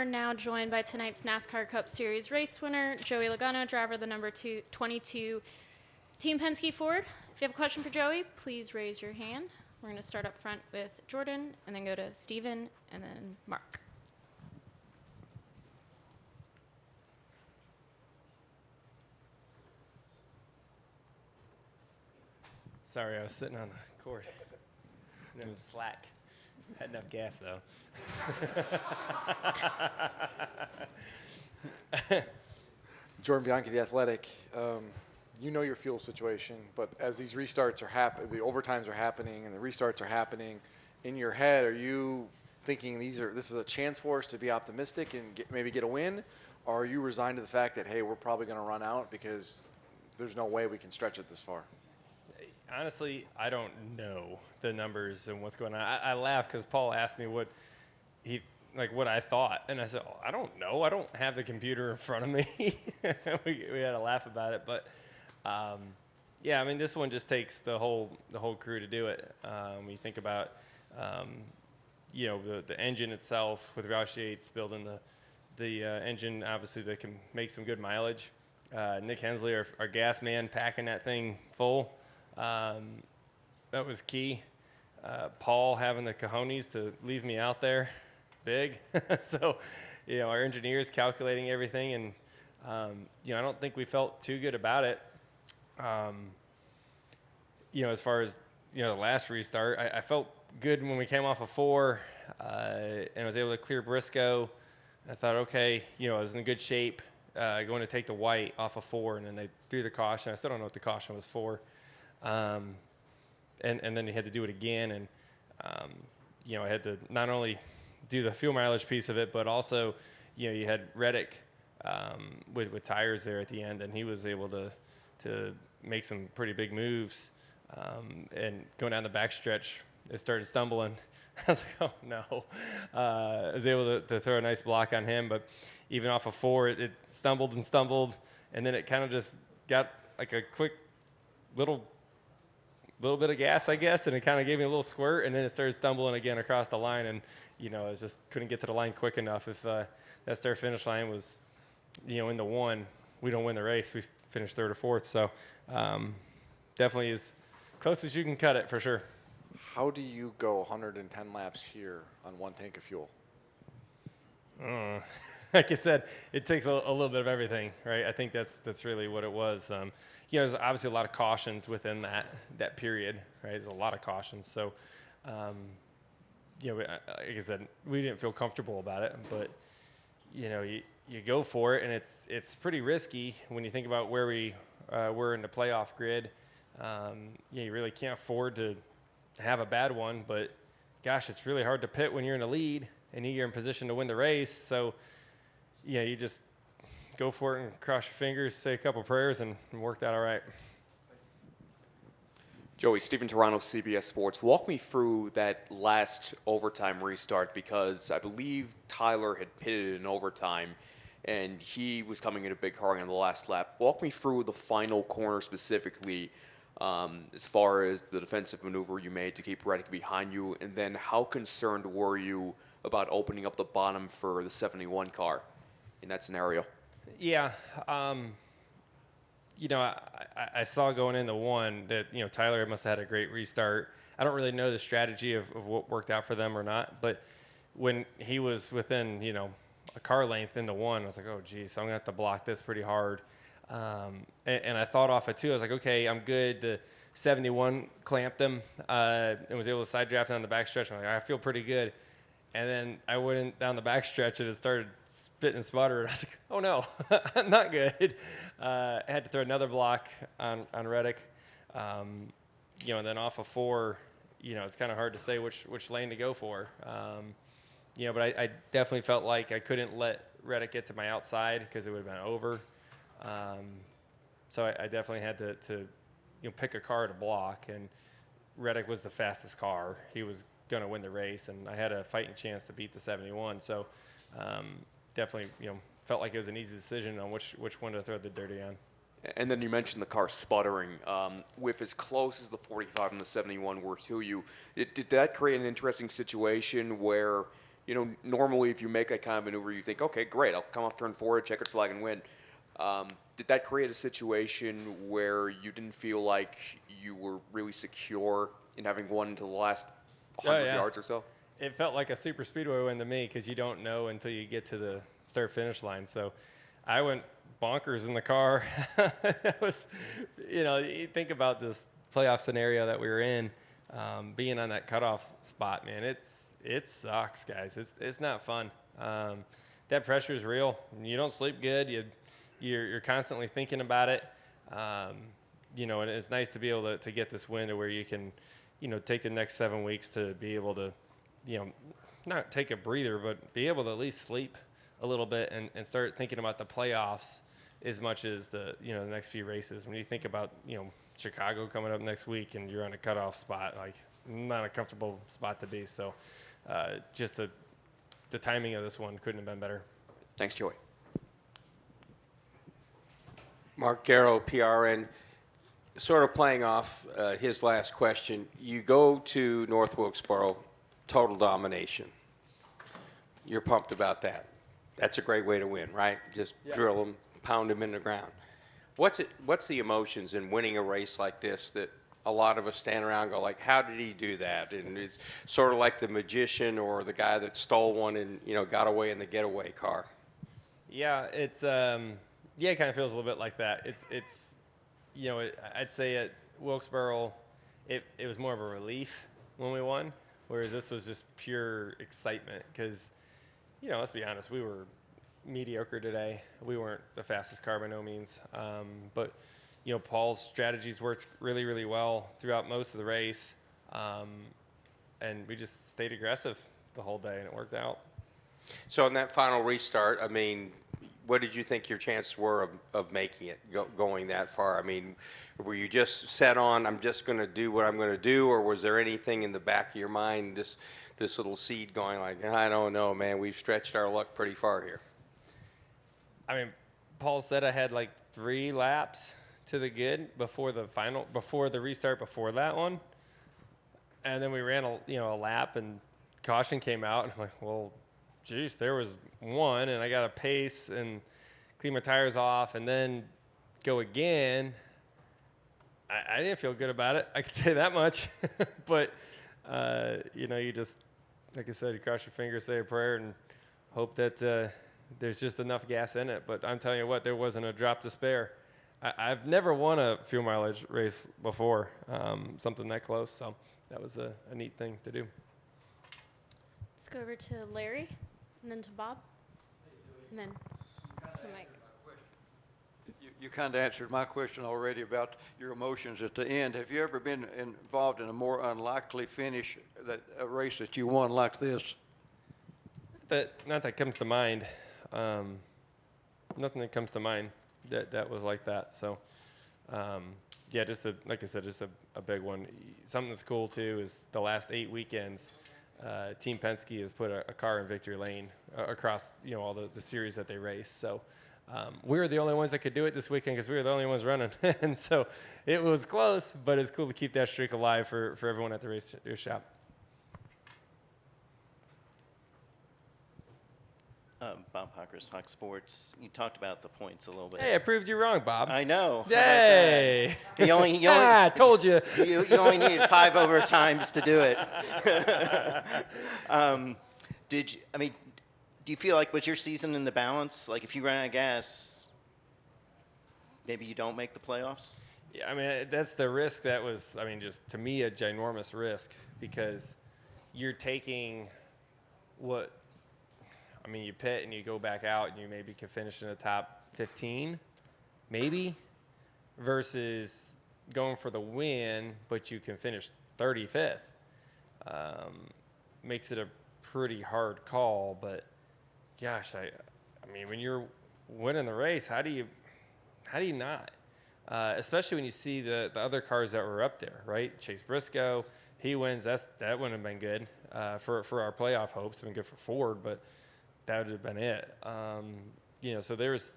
we're now joined by tonight's NASCAR Cup Series race winner, Joey Logano, driver of the number 22 Team Penske Ford. If you have a question for Joey, please raise your hand. We're going to start up front with Jordan, and then go to Steven, and then Mark. Sorry, I was sitting on the cord. No slack. Had enough gas, though. Jordan Bianchi, The Athletic. You know your fuel situation, but as these restarts are happening, the overtimes are happening, and the restarts are happening, in your head, are you thinking this is a chance for us to be optimistic and maybe get a win, or are you resigned to the fact that, hey, we're probably going to run out because there's no way we can stretch it this far? Honestly, I don't know the numbers and what's going on. I laugh because Paul asked me what I thought, and I said, I don't know. I don't have the computer in front of me. we had a laugh about it, but yeah, I mean, this one just takes the whole crew to do it. When you think about the engine itself with Roush Yates building the engine, obviously that can make some good mileage. Nick Hensley, our gas man, packing that thing full. That was key. Paul having the cojones to leave me out there, big. So, our engineers calculating everything, and I don't think we felt too good about it. As far as the last restart, I felt good when we came off of 4, and was able to clear Briscoe. I thought, okay, I was in good shape going to take the white off of 4, and then they threw the caution. I still don't know what the caution was for. And then you had to do it again, and I had to not only do the fuel mileage piece of it, but also you had Reddick with tires there at the end, and he was able to make some pretty big moves, and going down the backstretch, it started stumbling. I was like, oh no. I was able to throw a nice block on him, but even off of 4, it stumbled, and then it kind of just got like a quick little bit of gas, I guess, and it kind of gave me a little squirt, and then it started stumbling again across the line, and I just couldn't get to the line quick enough. If that start finish line was in the 1, we don't win the race. We finished 3rd or 4th, so definitely as close as you can cut it for sure. How do you go 110 laps here on 1 tank of fuel? Like I said, it takes a little bit of everything, right? I think that's really what it was. There's obviously a lot of cautions within that period, right? There's a lot of cautions. So, like I said, we didn't feel comfortable about it, but you go for it, and it's pretty risky when you think about where we were in the playoff grid. You really can't afford to have a bad one, but gosh, it's really hard to pit when you're in a lead and you're in position to win the race. So, you just go for it and cross your fingers, say a couple prayers, and worked out all right. Joey, Stephen Toronto, CBS Sports. Walk me through that last overtime restart, because I believe Tyler had pitted in overtime, and he was coming in a big hurry on the last lap. Walk me through the final corner specifically, as far as the defensive maneuver you made to keep Reddick behind you, and then how concerned were you about opening up the bottom for the 71 car in that scenario? Yeah. I saw going into 1 that, Tyler must have had a great restart. I don't really know the strategy of what worked out for them or not, but when he was within, a car length in the 1, I was like, oh, geez, so I'm going to have to block this pretty hard. And I thought off it, too. I was like, okay, I'm good. The 71 clamped him and was able to side draft down the backstretch. I'm like, I feel pretty good. And then I went down the backstretch and it started spitting and sputtering. I was like, oh, no, I'm not good. I had to throw another block on Reddick. And then off of 4, it's kind of hard to say which lane to go for. But I definitely felt like I couldn't let Reddick get to my outside because it would have been over. So I definitely had to pick a car to block, and Reddick was the fastest car. He was going to win the race, and I had a fighting chance to beat the 71. So definitely, felt like it was an easy decision on which one to throw the dirty on. And then you mentioned the car sputtering. With as close as the 45 and the 71 were to you, did that create an interesting situation where normally if you make that kind of maneuver, you think, okay, great, I'll come off turn 4, checkered flag, and win. Did that create a situation where you didn't feel like you were really secure in having won until the last 100 yards or so? It felt like a super speedway win to me because you don't know until you get to the start-finish line. So I went bonkers in the car. It was, you think about this playoff scenario that we were in, being on that cutoff spot, man. It sucks, guys. It's not fun. That pressure is real. You don't sleep good. You're constantly thinking about it. And it's nice to be able to get this win to where you can, take the next 7 weeks to be able to, not take a breather, but be able to at least sleep a little bit and start thinking about the playoffs as much as the next few races. When you think about, Chicago coming up next week and you're on a cutoff spot, like not a comfortable spot to be. So just the timing of this one couldn't have been better. Thanks, Joey. Mark Garrow, PRN, sort of playing off his last question. You go to North Wilkesboro, total domination. You're pumped about that. That's a great way to win, right? Just drill them, pound them in the ground. What's the emotions in winning a race like this that a lot of us stand around and go like, how did he do that? And it's sort of like the magician or the guy that stole one and got away in the getaway car. Yeah, it kind of feels a little bit like that. It's I'd say at Wilkesboro, it was more of a relief when we won, whereas this was just pure excitement because, let's be honest, we were mediocre today. We weren't the fastest car by no means, but Paul's strategies worked really, really well throughout most of the race, and we just stayed aggressive the whole day, and it worked out. So in that final restart, I mean, what did you think your chances were of making it, going that far? I mean, were you just set on, I'm just going to do what I'm going to do, or was there anything in the back of your mind, this little seed going like, I don't know, man, we've stretched our luck pretty far here? I mean, Paul said I had like 3 laps to the good before the restart before that one. And then we ran a lap and caution came out. And I'm like, well, geez, there was one and I got to pace and clean my tires off and then go again. I didn't feel good about it. I can say that much. But, you just, like I said, you cross your fingers, say a prayer, and hope that there's just enough gas in it. But I'm telling you what, there wasn't a drop to spare. I've never won a fuel mileage race before, something that close. So that was a neat thing to do. Let's go over to Larry, and then to Bob, and then to Mike. You kind of answered my question already about your emotions at the end. Have you ever been involved in a more unlikely finish, a race that you won like this? Not that comes to mind. Nothing that comes to mind that was like that. So, just like I said, just a big one. Something that's cool too is the last 8 weekends, Team Penske has put a car in victory lane across all the series that they race. So we were the only ones that could do it this weekend because we were the only ones running, and so it was close. But it's cool to keep that streak alive for everyone at the race shop. Bob Hockers, Hawk Sports. You talked about the points a little bit. Hey, I proved you wrong, Bob. I know. Yay! You only told you. You only needed 5 overtimes to do it. Do you feel like was your season in the balance? Like if you ran out of gas, maybe you don't make the playoffs? Yeah, I mean, that's the risk that was, just to me, a ginormous risk because you're taking you pit and you go back out and you maybe can finish in the top 15, maybe, versus going for the win, but you can finish 35th. Makes it a pretty hard call, but gosh, when you're winning the race, how do you not? Especially when you see the other cars that were up there, right? Chase Briscoe, he wins. That wouldn't have been good for our playoff hopes. It's been good for Ford, but that would have been it. So there's,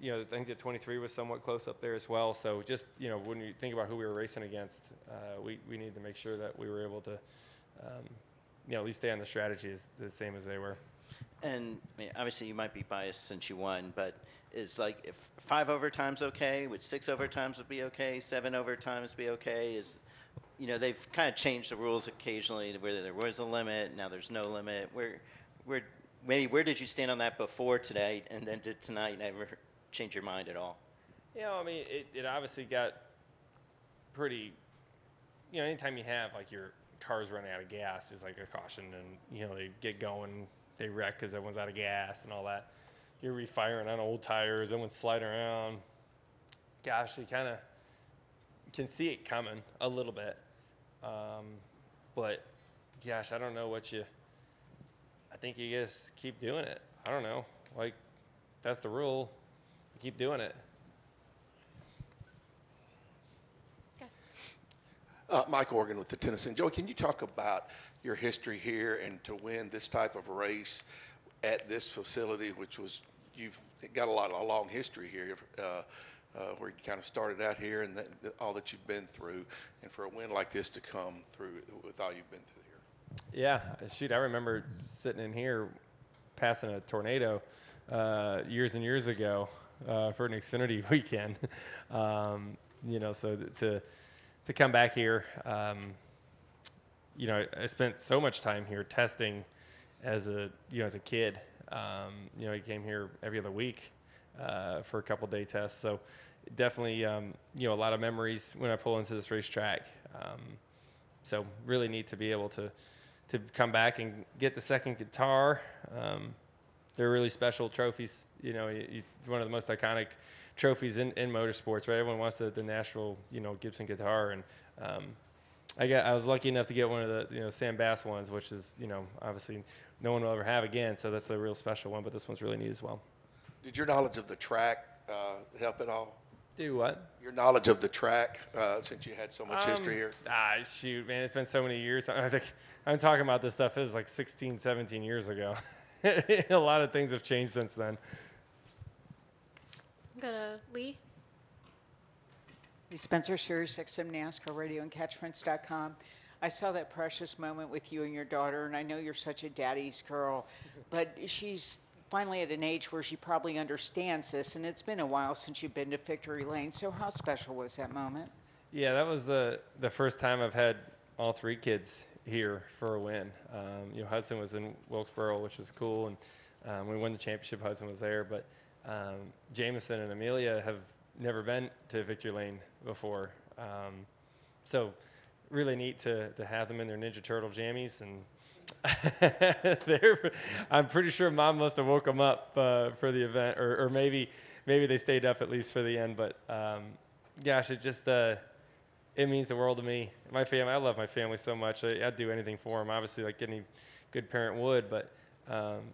I think the 23 was somewhat close up there as well. So just, when you think about who we were racing against, we need to make sure that we were able to, at least stay on the strategy is the same as they were. And I mean, obviously, you might be biased since you won, but is like if 5 overtimes okay? Would 6 overtimes be okay? 7 overtimes be okay? Is they've kind of changed the rules occasionally, where there was a limit, now there's no limit. Where did you stand on that before today, and then did tonight never change your mind at all? I mean, it obviously got pretty. Anytime you have like your cars running out of gas, there's like a caution, and they get going. They wreck because everyone's out of gas and all that. You're refiring on old tires, everyone's sliding around. Gosh, you kind of can see it coming a little bit. But, gosh, I don't know I think you guys keep doing it. I don't know. Like, that's the rule. Keep doing it. Mike Organ with the Tennessee. Joey, can you talk about your history here and to win this type of a race at this facility, which was you've got a long history here, where you kind of started out here and all that you've been through, and for a win like this to come through with all you've been through here. Yeah, shoot, I remember sitting in here passing a tornado years and years ago for an Xfinity weekend. So to come back here, I spent so much time here testing as a kid. I came here every other week for a couple day tests. So definitely, a lot of memories when I pull into this racetrack. So really neat to be able to come back and get the second guitar. They're really special trophies. It's one of the most iconic trophies in motorsports, right? Everyone wants the Nashville, Gibson guitar, and I was lucky enough to get one of the Sam Bass ones, which is obviously no one will ever have again. So that's a real special one, but this one's really neat as well. Did your knowledge of the track help at all? Do what? Your knowledge of the track, since you had so much history here. Shoot, man, it's been so many years. I think I'm talking about this stuff is like 16, 17 years ago. A lot of things have changed since then. Go to Lee. Lee Spencer, Sirius XM NASCAR Radio and Catchfence.com. I saw that precious moment with you and your daughter, and I know you're such a daddy's girl, but she's finally at an age where she probably understands this, and it's been a while since you've been to Victory Lane. So how special was that moment? Yeah, that was the first time I've had all 3 kids here for a win. Hudson was in Wilkesboro, which was cool, and we won the championship. Hudson was there, but Jameson and Amelia have never been to Victory Lane before. So really neat to have them in their Ninja Turtle jammies, and I'm pretty sure Mom must have woke them up for the event, or maybe they stayed up at least for the end. But gosh, it just it means the world to me. My family, I love my family so much. I'd do anything for them, obviously, like any good parent would. But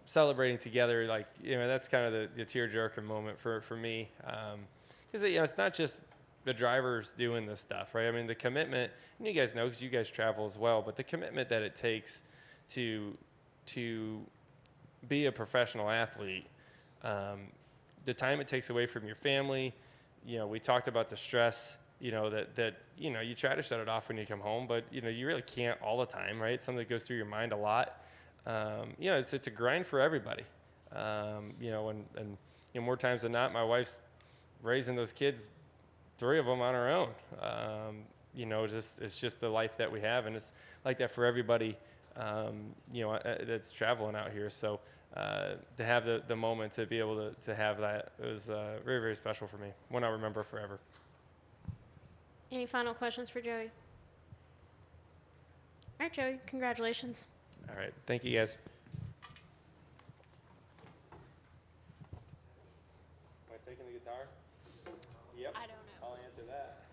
celebrating together, like that's kind of the tearjerker moment for me, because it's not just the drivers doing this stuff, right? I mean, the commitment, and you guys know because you guys travel as well, but the commitment that it takes to be a professional athlete, the time it takes away from your family. We talked about the stress, that you try to shut it off when you come home, but you really can't all the time, right? Something that goes through your mind a lot. It's a grind for everybody. And more times than not, my wife's raising those kids, 3 of them on her own. It's just the life that we have, and it's like that for everybody. That's traveling out here. So to have the moment to be able to have that, it was very, very special for me. One I'll remember forever. Any final questions for Joey? All right, Joey, congratulations. All right. Thank you, guys. Am I taking the guitar? Yep. I don't know. I'll answer that.